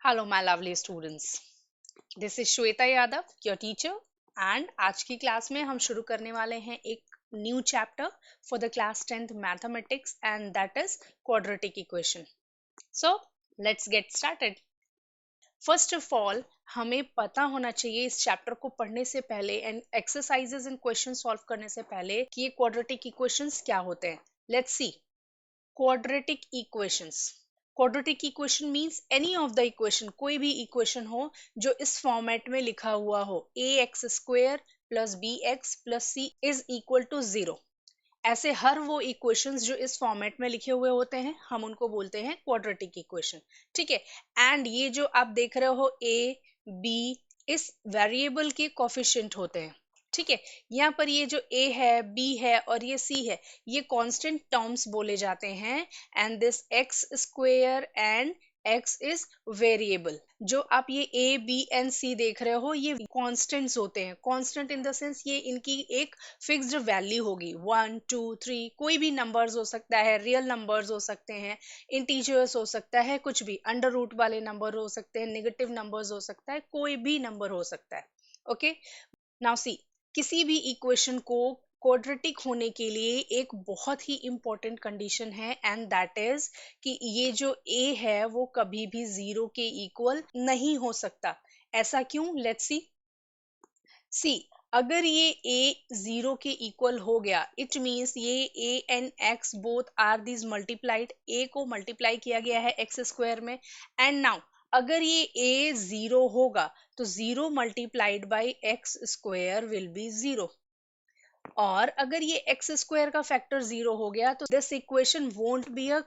Hello, my lovely students. This is Shweta Yadav, your teacher, and आज की class में हम शुरू करने वाले हैं एक new chapter for the class 10th mathematics and that is quadratic equation. So let's get started. First of all हमें पता होना चाहिए इस चैप्टर को पढ़ने से पहले and exercises and question solve करने से पहले कि ये क्वाड्रेटिक इक्वेशंस क्या होते हैं. Let's see. Quadratic equations. Quadratic equation means any of the equation, कोई भी इक्वेशन हो जो इस फॉर्मेट में लिखा हुआ हो, A x square plus B x plus C is equal to 0. ऐसे हर वो इक्वेशंस जो इस फॉर्मेट में लिखे हुए होते हैं हम उनको बोलते हैं क्वाड्रेटिक इक्वेशन. ठीक है. एंड ये जो आप देख रहे हो ए बी, इस वेरिएबल के कोफिशिएंट होते हैं. ठीक है. यहाँ पर ये जो a है, b है और ये c है, ये कांस्टेंट टर्म्स बोले जाते हैं. And this x square and x is variable. जो आप ये a b एंड c देख रहे हो ये कांस्टेंट्स होते हैं. कांस्टेंट इन द सेंस ये इनकी एक फिक्स्ड वैल्यू होगी. 1 2 3 कोई भी नंबर्स हो सकता है, रियल नंबर्स हो सकते हैं, इंटीजर्स हो सकता है, कुछ भी अंडर रूट वाले नंबर हो सकते हैं, नेगेटिव नंबर्स हो सकता है, कोई भी नंबर हो सकता है. ओके. Now see. किसी भी इक्वेशन को क्वाड्रेटिक होने के लिए एक बहुत ही इंपॉर्टेंट कंडीशन है एंड दैट इज कि ये जो a है वो कभी भी 0 के इक्वल नहीं हो सकता. ऐसा क्यों? Let's see. सी. अगर ये a 0 के इक्वल हो गया इट मींस ये a and x both are this multiplied. a को मल्टीप्लाई किया गया है x स्क्वायर में. एंड नाउ अगर ये a 0 होगा तो 0 multiplied by X square will be 0. और अगर ये एक्स स्क्वायर का फैक्टर 0 हो गया तो this equation won't be a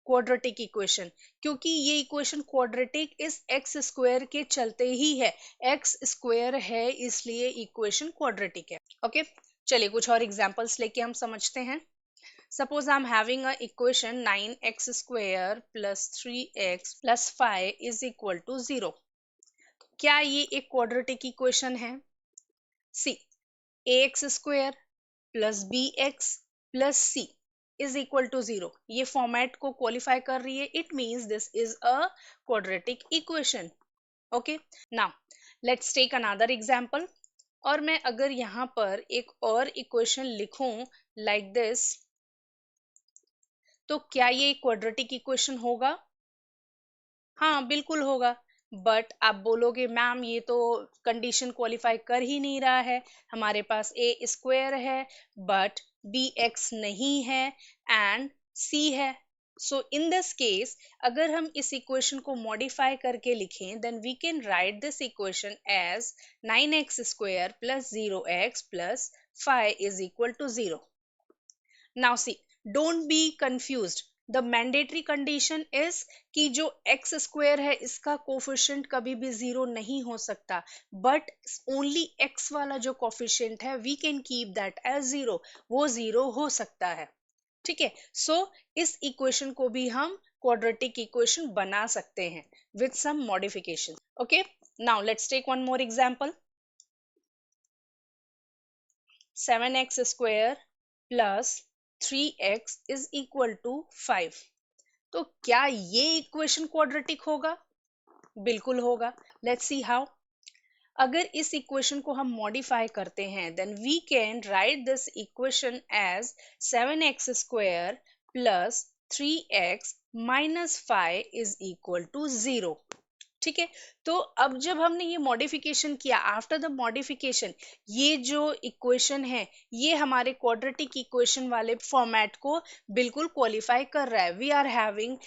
quadratic equation, क्योंकि ये इक्वेशन क्वाड्रेटिक इस एक्स स्क्वायर के चलते ही है. एक्स स्क्वायर है इसलिए इक्वेशन क्वाड्रेटिक है. ओके. चलिए कुछ और एग्जांपल्स लेके हम समझते हैं. Suppose I'm having a equation 9x square plus 3x plus 5 is equal to 0. क्या ये एक क्वाड्रेटिक इक्वेशन है? सी. ax square plus bx plus c is equal to 0. ये फॉर्मेट को क्वालिफाई कर रही है. It means this is a quadratic equation. Okay. Now let's take another example. और मैं अगर यहाँ पर एक और इक्वेशन लिखूं लाइक दिस, तो क्या ये क्वाड्रेटिक इक्वेशन होगा? हाँ बिल्कुल होगा. बट आप बोलोगे मैम ये तो कंडीशन क्वालिफाई कर ही नहीं रहा है, हमारे पास ए स्क्वायर है बट बी एक्स नहीं है एंड सी है. सो इन दिस केस अगर हम इस इक्वेशन को मॉडिफाई करके लिखें then we can write this equation as 9x square plus 0x plus 5 is equal to 0. Now see. Don't be confused. The mandatory condition is कि जो एक्स स्क्वायर है इसका कोफिशिएंट कभी भी 0 नहीं हो सकता, बट ओनली एक्स वाला जो कोफिशिएंट है we can keep that as 0. वो 0 हो सकता है. ठीक है. सो इस इक्वेशन को भी हम क्वाड्रेटिक इक्वेशन बना सकते हैं with some modification. Okay. Now let's take one more example. 7x square plus 3x is equal to 5. तो क्या ये इक्वेशन क्वाड्रेटिक होगा? बिल्कुल होगा. Let's see how. अगर इस इक्वेशन को हम मॉडिफाई करते हैं then we can write this equation as 7x square plus 3x minus 5 is equal to 0. ठीक है. तो अब जब हमने ये मॉडिफिकेशन किया, आफ्टर द मॉडिफिकेशन ये जो इक्वेशन है ये हमारे क्वाड्रेटिक इक्वेशन वाले फॉर्मेट को बिल्कुल क्वालिफाई कर रहा है. We are having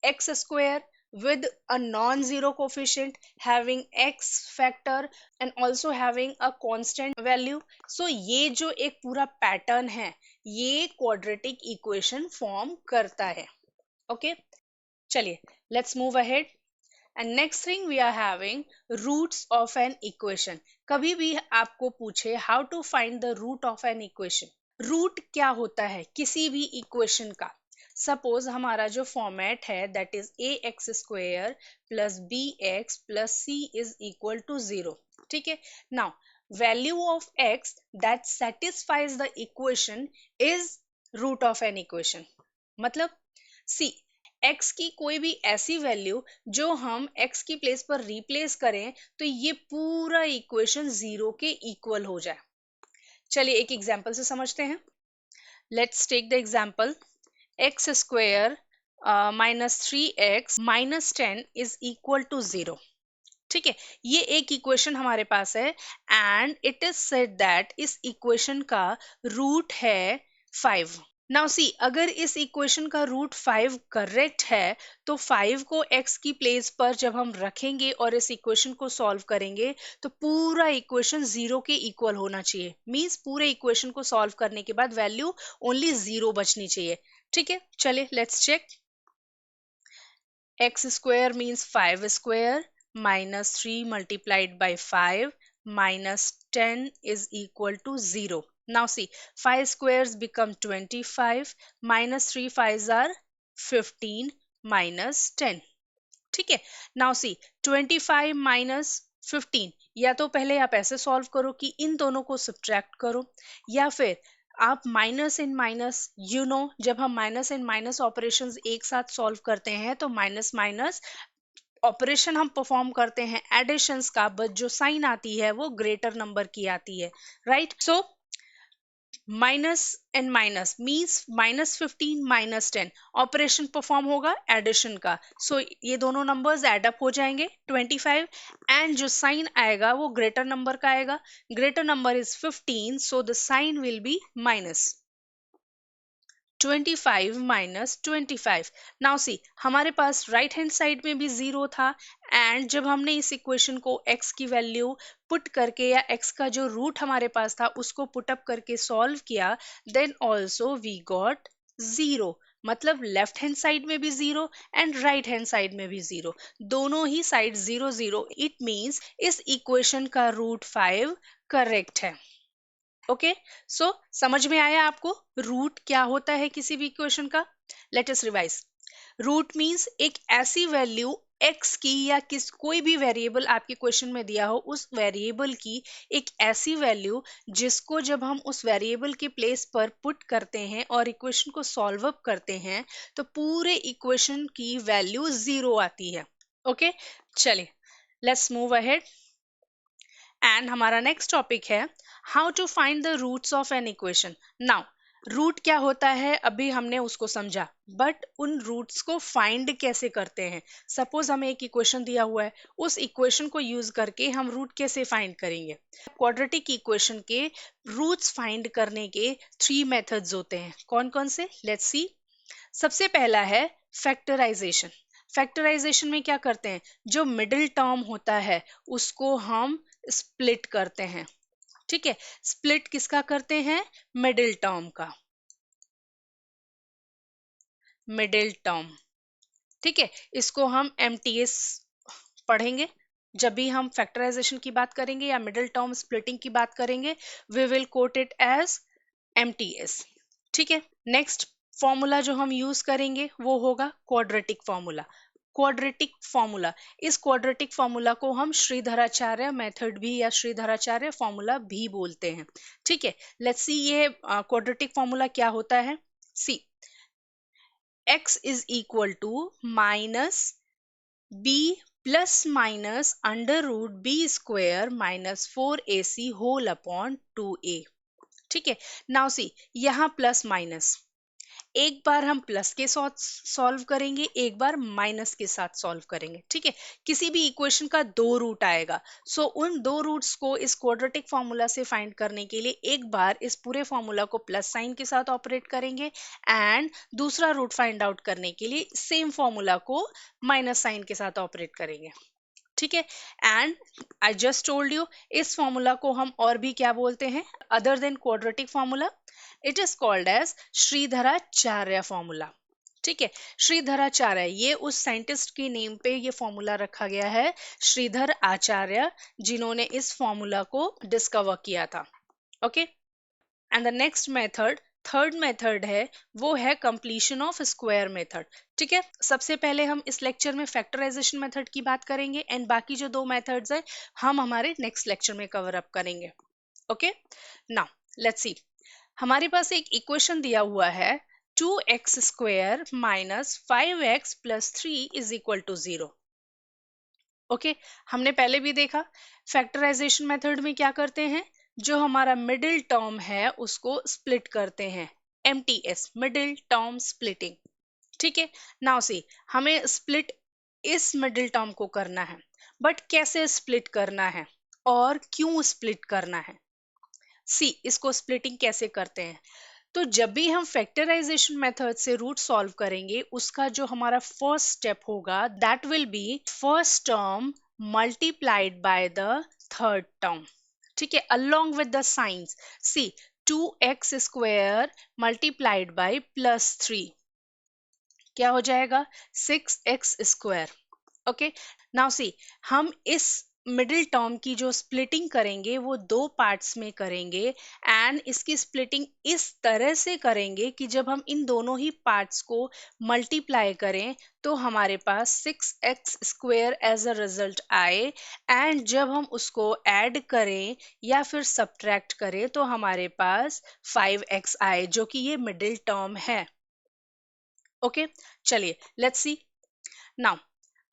x square with a non-zero coefficient, having x factor and also having a constant value. So ये जो एक पूरा पैटर्न है ये क्वाड्रेटिक इक्वेशन फॉर्म करता है. ओके. चलिए let's move ahead. And next thing we are having roots of an equation. कभी भी आपको पूछे how to find the root of an equation. Root क्या होता है किसी भी इक्वेशन का? सपोज हमारा जो फॉर्मेट है that is a x square plus B x plus C is equal to 0. ठीक है. Now value of x that satisfies the equation is root of an equation. मतलब सी. x की कोई भी ऐसी वैल्यू जो हम x की प्लेस पर रिप्लेस करें तो ये पूरा इक्वेशन जीरो के इक्वल हो जाए। चलिए एक एग्जांपल से समझते हैं। Let's take the example x square minus 3x minus 10 is equal to 0। ठीक है, ये एक इक्वेशन हमारे पास है and it is said that इस इक्वेशन का रूट है 5। नाउ सी, अगर इस इक्वेशन का रूट 5 करेक्ट है तो 5 को x की प्लेस पर जब हम रखेंगे और इस इक्वेशन को सॉल्व करेंगे तो पूरा इक्वेशन जीरो के इक्वल होना चाहिए। मींस पूरे इक्वेशन को सॉल्व करने के बाद वैल्यू ओनली जीरो बचनी चाहिए। ठीक है, चलिए let's check. x square means 5 square minus 3 multiplied by 5 minus 10 is equal to 0. Now see, 5 squares become 25 minus 3 5s are 15 minus 10. ठीक है, नाउ सी 25 माइनस 15, या तो पहले आप ऐसे सॉल्व करो कि इन दोनों को सब्ट्रैक्ट करो, या फिर आप minus in minus, you know जब हम माइनस इन माइनस ऑपरेशंस एक साथ सॉल्व करते हैं तो माइनस माइनस ऑपरेशन हम परफॉर्म करते हैं एडिशंस का, बट जो साइन आती है वो ग्रेटर नंबर की आती है, right. So minus and minus means minus 15 minus 10 operation perform होगा एडिशन का। सो ये दोनों नंबर्स एडअप हो जाएंगे 25 एंड जो साइन आएगा वो ग्रेटर नंबर का आएगा। Greater number is 15, so the sign will be minus 25 minus 25। Now see, हमारे पास राइट हैंड साइड में भी जीरो था एंड जब हमने इस इक्वेशन को x की वैल्यू पुट करके या x का जो रूट हमारे पास था उसको पुट अप करके सॉल्व किया, then also we got zero. मतलब लेफ्ट हैंड साइड में भी zero and right hand side में भी जीरो, दोनों ही साइड जीरो जीरो। इट मीन्स इस इक्वेशन का रूट 5 करेक्ट है। ओके, सो समझ में आया आपको रूट क्या होता है किसी भी इक्वेशन का? Let us revise. Root means एक ऐसी वैल्यू x की या कोई भी वेरिएबल आपके क्वेश्चन में दिया हो उस वेरिएबल की एक ऐसी वैल्यू जिसको जब हम उस वेरिएबल के प्लेस पर पुट करते हैं और इक्वेशन को सॉल्व अप करते हैं तो पूरे इक्वेशन की वैल्यू जीरो आती है। ओके, चलिए लेट्स मूव अहेड एंड हमारा नेक्स्ट टॉपिक है how to find the roots of an equation. Now root क्या होता है अभी हमने उसको समझा, बट उन रूट्स को फाइंड कैसे करते हैं। सपोज हमें एक इक्वेशन दिया हुआ है, उस इक्वेशन को यूज करके हम रूट कैसे फाइंड करेंगे। क्वाड्रेटिक इक्वेशन के रूट्स फाइंड करने के 3 मेथड्स होते हैं। कौन कौन से, लेट्स सी। सबसे पहला है फैक्टराइजेशन। फैक्टराइजेशन में क्या करते हैं, जो मिडिल टर्म होता है उसको हम स्प्लिट करते हैं। ठीक है, स्प्लिट किसका करते हैं, मिडिल टर्म का, मिडिल टर्म। ठीक है, इसको हम एमटीएस पढ़ेंगे जब भी हम फैक्टराइजेशन की बात करेंगे या मिडिल टर्म स्प्लिटिंग की बात करेंगे, we will quote it as MTS. ठीक है, नेक्स्ट फॉर्मूला जो हम यूज करेंगे वो होगा क्वाड्रेटिक फॉर्मूला। क्वाड्रेटिक फॉर्मूला, इस क्वाड्रेटिक फॉर्मूला को हम श्रीधराचार्य मेथड भी या श्रीधराचार्य फॉर्मूला भी बोलते हैं। ठीक है, लेट्स सी ये क्वाड्रेटिक फॉर्मूला क्या होता है। See, x is equal to minus b plus minus under root b square minus 4ac whole upon 2a। ठीक है, नाउ सी यहाँ प्लस माइनस, एक बार हम प्लस के साथ सॉल्व करेंगे, एक बार माइनस के साथ सॉल्व करेंगे। ठीक है, किसी भी इक्वेशन का दो रूट आएगा, सो उन दो रूट्स को इस क्वाड्रेटिक फॉर्मूला से फाइंड करने के लिए एक बार इस पूरे फॉर्मूला को प्लस साइन के साथ ऑपरेट करेंगे एंड दूसरा रूट फाइंड आउट करने के लिए सेम फॉर्मूला को माइनस साइन के साथ ऑपरेट करेंगे। ठीक है, and I just told you इस फॉर्मूला को हम और भी क्या बोलते हैं other than quadratic formula, it is called as Shridharacharya formula. ठीक है, श्रीधराचार्य ये उस साइंटिस्ट की नेम पे ये फॉर्मूला रखा गया है, श्रीधर आचार्य, जिन्होंने इस फॉर्मूला को डिस्कवर किया था। Okay, and the next method, third method है वो है कंप्लीशन ऑफ स्क्वायर मेथड। ठीक है, सबसे पहले हम इस लेक्चर में फैक्टराइजेशन मेथड की बात करेंगे एंड बाकी जो दो मेथड्स है हम हमारे नेक्स्ट लेक्चर में कवर अप करेंगे। ओके, नाउ लेट्स सी, हमारे पास एक इक्वेशन दिया हुआ है 2x square minus 5x plus 3 is equal to 0. Okay हमने पहले भी देखा फैक्टराइजेशन मेथड में क्या करते हैं, जो हमारा मिडिल टर्म है उसको स्प्लिट करते हैं, MTS मिडिल टर्म स्प्लिटिंग. ठीक है, नाउ सी हमें स्प्लिट इस मिडिल टर्म को करना है, बट कैसे स्प्लिट करना है और क्यों स्प्लिट करना है. सी इसको स्प्लिटिंग कैसे करते हैं, तो जब भी हम फैक्टराइजेशन मेथड से रूट सॉल्व करेंगे उसका जो हमारा फर्स्ट स्टेप होगा that will be first term multiplied by the third term. ठीक है, along with the signs. See 2x square multiplied by plus 3 क्या हो जाएगा 6x square. Okay now see हम इस मिडिल टर्म की जो स्प्लिटिंग करेंगे वो दो पार्ट्स में करेंगे एंड इसकी स्प्लिटिंग इस तरह से करेंगे कि जब हम इन दोनों ही पार्ट्स को मल्टीप्लाई करें तो हमारे पास 6x square as a result आए एंड जब हम उसको ऐड करें या फिर सब्ट्रैक्ट करें तो हमारे पास 5x आए जो कि ये मिडिल टर्म है. ओके चलिए लेट्स सी नाउ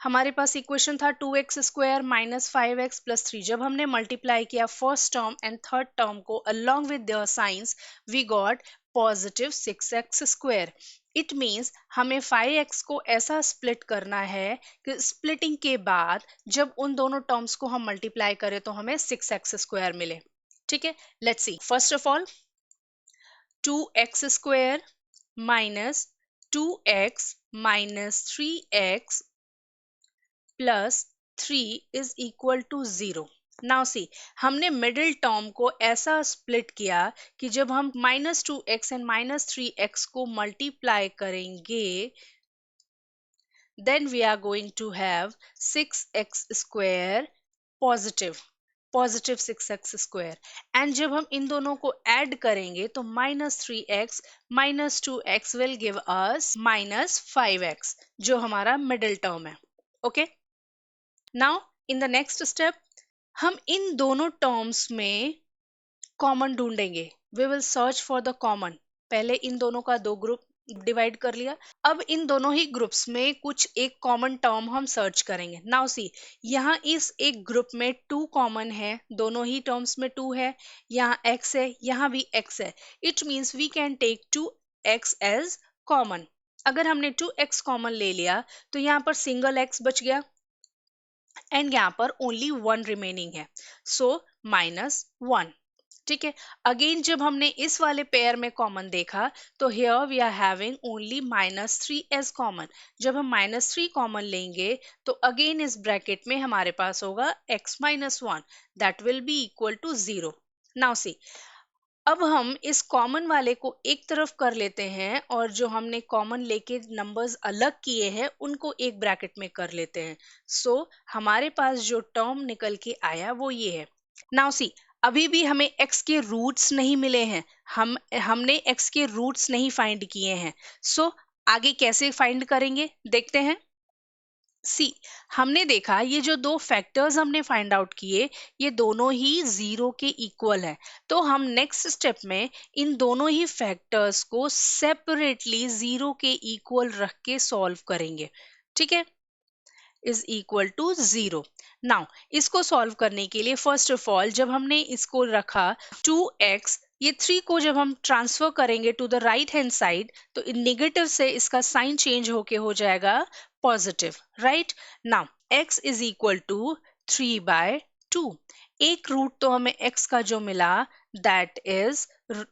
हमारे पास इक्वेशन था 2x square minus 5x plus 3. जब हमने मल्टीप्लाई किया first term and third term को along with their signs we got positive 6x square. It means हमें 5x को ऐसा स्प्लिट करना है कि स्प्लिटिंग के बाद जब उन दोनों टर्म्स को हम मल्टीप्लाई करें तो हमें 6x स्क्वायर मिले. ठीक है, let's see first of all 2x square minus 2x minus 3x plus 3 is equal to 0. Now see हमने मिडिल टर्म को ऐसा स्प्लिट किया कि जब हम -2x and -3x को मल्टीप्लाई करेंगे then we are going to have 6x square positive 6x square and जब हम इन दोनों को ऐड करेंगे तो -3x -2x will give us -5x जो हमारा मिडिल टर्म है. Okay now in the next step हम इन दोनों टर्म्स में कॉमन ढूंढेंगे. We will search for the common. पहले इन दोनों का दो ग्रुप डिवाइड कर लिया, अब इन दोनों ही ग्रुप्स में कुछ एक कॉमन टर्म हम सर्च करेंगे. नाउ सी यहाँ इस एक ग्रुप में 2 कॉमन है, दोनों ही टर्म्स में 2 है, यहाँ x है, यहाँ भी x है. It means we can take 2x as common. अगर हमने 2x कॉमन ले लिया तो यहाँ पर सिंगल x बच गया एंड यहाँ पर ओनली 1 रिमेनिंग है, सो -1. ठीक है, अगेन जब हमने इस वाले पेयर में कॉमन देखा तो here we are having only -3 as common. जब हम -3 कॉमन लेंगे तो अगेन इस ब्रैकेट में हमारे पास होगा x -1 that will be equal to 0. Now see अब हम इस कॉमन वाले को एक तरफ कर लेते हैं और जो हमने कॉमन लेके नंबर्स अलग किए हैं उनको एक ब्रैकेट में कर लेते हैं. सो हमारे पास जो टर्म निकल के आया वो ये है. नाउ सी अभी भी हमें x के रूट्स नहीं मिले हैं, हमने x के रूट्स नहीं फाइंड किए हैं. सो आगे कैसे फाइंड करेंगे देखते हैं. सी हमने देखा ये जो दो फैक्टर्स हमने फाइंड आउट किए ये दोनों ही 0 के इक्वल है, तो हम नेक्स्ट स्टेप में इन दोनों ही फैक्टर्स को सेपरेटली 0 के इक्वल रख के सॉल्व करेंगे. ठीक है, इज इक्वल टू 0. नाउ इसको सॉल्व करने के लिए फर्स्ट ऑफ ऑल जब हमने इसको रखा 2x, ये 3 को जब हम ट्रांसफर करेंगे to the right hand side तो नेगेटिव से इसका साइन चेंज होके हो जाएगा positive. Right now x is equal to 3/2. एक रूट तो हमें x का जो मिला दैट इज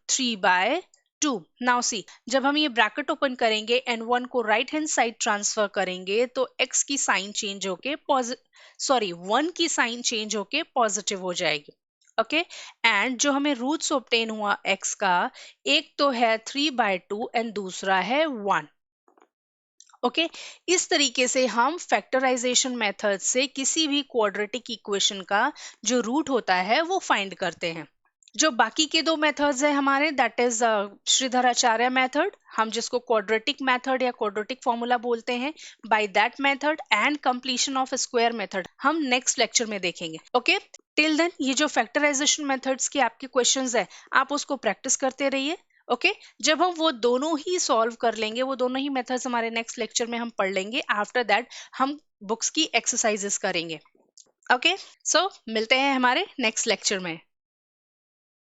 3/2. नाउ सी जब हम ये ब्रैकेट ओपन करेंगे एंड 1 को राइट हैंड साइड ट्रांसफर करेंगे तो x की साइन चेंज होके 1 की साइन चेंज होके पॉजिटिव हो जाएगी. ओके एंड जो हमें रूट्स ऑब्टेन हुआ x का, एक तो है 3/2 एंड दूसरा है 1. ओके इस तरीके से हम फैक्टराइजेशन मेथड से किसी भी क्वाड्रेटिक इक्वेशन का जो रूट होता है वो फाइंड करते हैं. जो बाकी के दो मेथड्स है हमारे दैट इज श्रीधराचार्य मेथड, हम जिसको क्वाड्रेटिक मेथड या क्वाड्रेटिक फॉर्मूला बोलते हैं, by that method and completion of square method हम नेक्स्ट लेक्चर में देखेंगे. ओके टिल देन ये जो फैक्टराइजेशन मेथड्स के आपके क्वेश्चंस है आप उसको प्रैक्टिस करते रहिए ओके जब हम वो दोनों ही सॉल्व कर लेंगे, वो दोनों ही मेथड्स हमारे नेक्स्ट लेक्चर में हम पढ़ लेंगे, आफ्टर दैट हम बुक्स की एक्सरसाइजेस करेंगे। ओके सो मिलते हैं हमारे नेक्स्ट लेक्चर में।